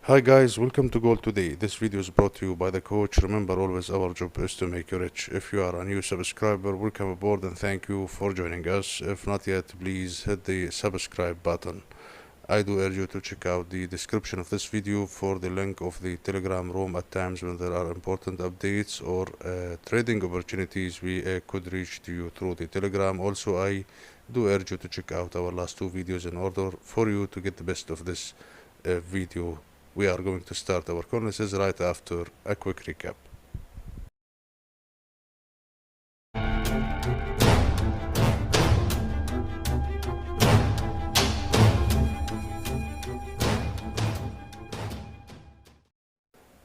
Hi guys, welcome to Gold Today. This video is brought to you by the coach. Remember always our job is to make you rich. If you are a new subscriber, welcome aboard and thank you for joining us. If not yet, please hit the subscribe button. I do urge you to check out the description of this video for the link of the Telegram room at times when there are important updates or trading opportunities we could reach to you through the Telegram. Also, I do urge you to check out our last two videos in order for you to get the best of this video. We are going to start our analysis right after a quick recap.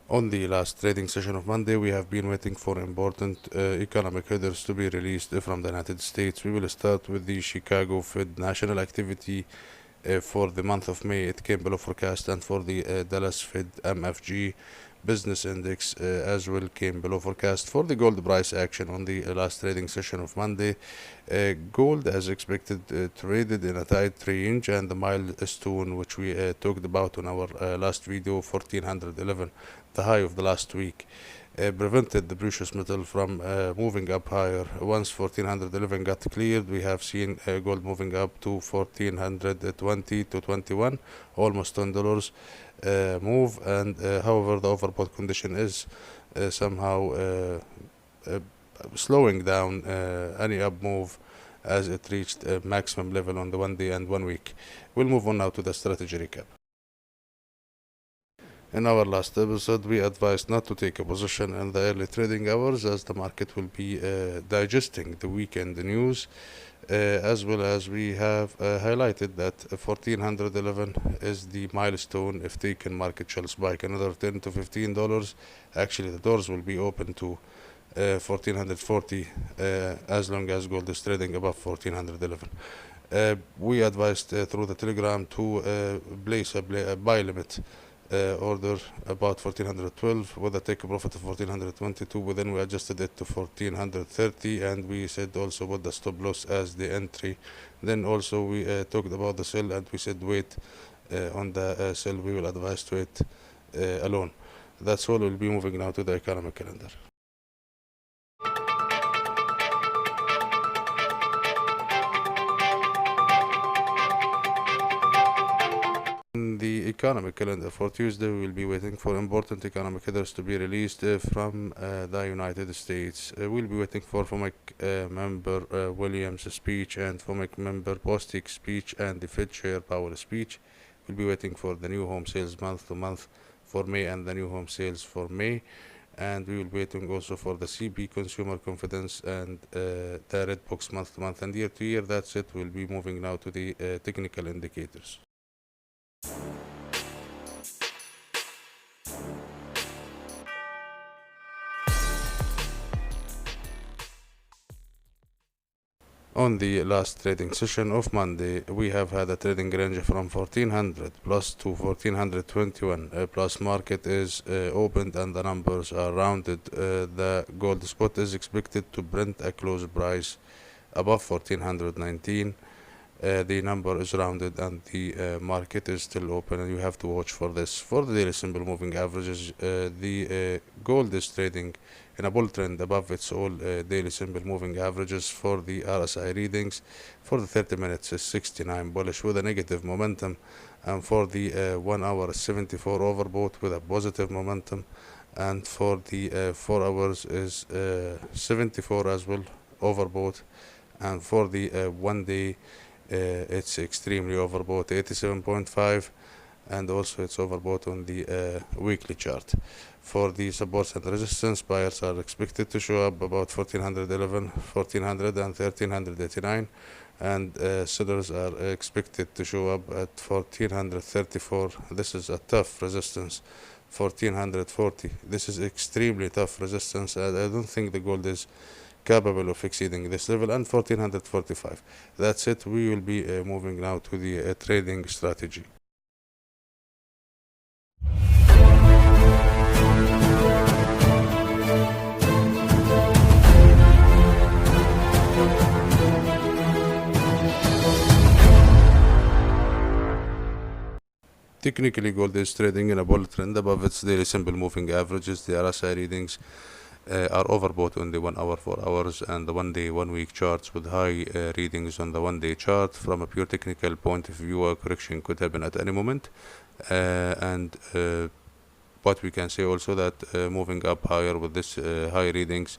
On the last trading session of Monday, we have been waiting for important economic headers to be released from the United States. We will start with the Chicago Fed national activity for the month of May. It came below forecast, and for the Dallas Fed MFG business index as well came below forecast. For the gold price action on the last trading session of Monday, gold as expected traded in a tight range, and the milestone which we talked about on our last video, 1411, the high of the last week, prevented the precious metal from moving up higher. Once 1411 got cleared, we have seen gold moving up to 1420 to 21, almost $10 move, and however the overbought condition is somehow slowing down any up move as it reached a maximum level on the 1 day and 1 week. We'll move on now to the strategy recap. In our last episode, we advised not to take a position in the early trading hours as the market will be digesting the weekend news, as well as we have highlighted that 1411 is the milestone. If taken, market shall spike another $10 to $15. Actually, the doors will be open to 1440 as long as gold is trading above 1411. We advised through the Telegram to place a buy limit order about 1412 with a take profit of 1422, but then we adjusted it to 1430, and we said also put the stop loss as the entry. Then also we talked about the sell, and we said wait on the sell. We will advise to it alone. That's all. We'll be moving now to the economic calendar. The economic calendar for Tuesday, we will be waiting for important economic headers to be released from the United States. We'll be waiting for FOMC member Williams' speech and FOMC member Bostic's speech and the Fed Chair Powell's speech. We'll be waiting for the new home sales month to month for May and the new home sales for May. And we will be waiting also for the CB consumer confidence and the red box month to month and year to year. That's it. We'll be moving now to the technical indicators. On the last trading session of Monday, we have had a trading range from 1400 plus to 1421 plus. Market is opened and the numbers are rounded. The gold spot is expected to print a close price above 1419. The number is rounded and the market is still open, and you have to watch for this. For the daily simple moving averages, the gold is trading in a bull trend above its all daily simple moving averages. For the RSI readings for the 30 minutes is 69 bullish with a negative momentum, and for the 1 hour is 74 overbought with a positive momentum, and for the 4 hours is 74 as well overbought, and for the 1 day it's extremely overbought, 87.5, and also it's overbought on the weekly chart. For the supports and resistance, buyers are expected to show up about 1411, 1400 and 1389, and sellers are expected to show up at 1434. This is a tough resistance. 1440, this is extremely tough resistance, and I don't think the gold is capable of exceeding this level, and 1445. That's it. We will be moving now to the trading strategy. Technically, gold is trading in a bull trend above its daily simple moving averages. The RSI readings are overbought on the 1 hour, 4 hours, and the 1 day, 1 week charts with high readings on the 1 day chart. From a pure technical point of view, a correction could happen at any moment. But we can say also that moving up higher with this high readings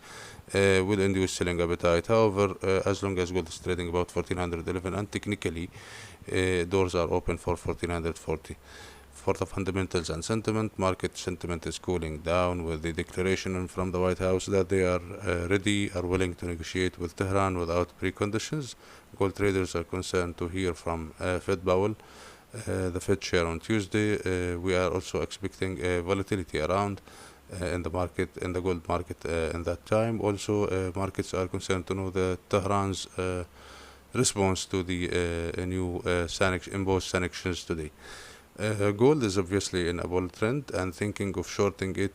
will induce selling appetite. However, as long as gold is trading about 1411 and technically doors are open for 1440. For the fundamentals and sentiment, market sentiment is cooling down with the declaration from the White House that they are willing to negotiate with Tehran without preconditions. Gold traders are concerned to hear from Fed Powell, the Fed chair, on Tuesday. We are also expecting volatility around in the market, in the gold market in that time. Also, markets are concerned to know the Tehran's response to the new imposed sanctions today. Gold is obviously in a bull trend, and thinking of shorting it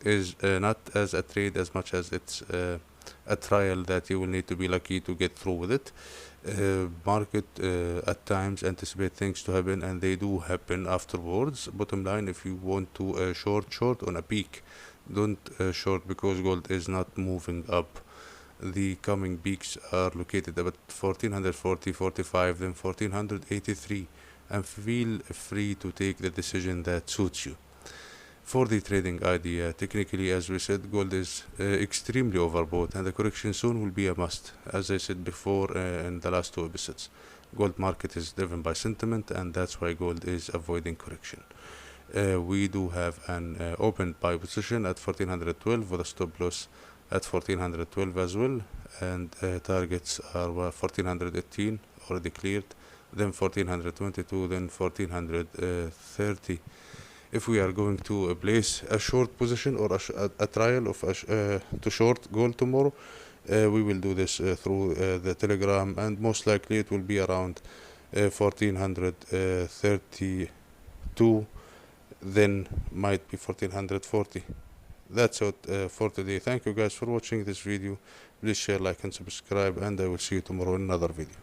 is not as a trade as much as it's a trial that you will need to be lucky to get through with it. Market at times anticipate things to happen, and they do happen afterwards. Bottom line, if you want to short on a peak, don't short because gold is not moving up. The coming peaks are located about 1440, 45, then 1483, and feel free to take the decision that suits you. For the trading idea, technically, as we said, gold is extremely overbought, and the correction soon will be a must. As I said before in the last 2 episodes, gold market is driven by sentiment, and that's why gold is avoiding correction. We do have an open buy position at 1412 with a stop loss at 1412 as well, and targets are 1418 already cleared, then 1422, then 1430. If we are going to place a short position or a trial of to short gold tomorrow, we will do this through the Telegram, and most likely it will be around 1432, then might be 1440. That's it for today. Thank you guys for watching this video. Please share, like, and subscribe, and I will see you tomorrow in another video.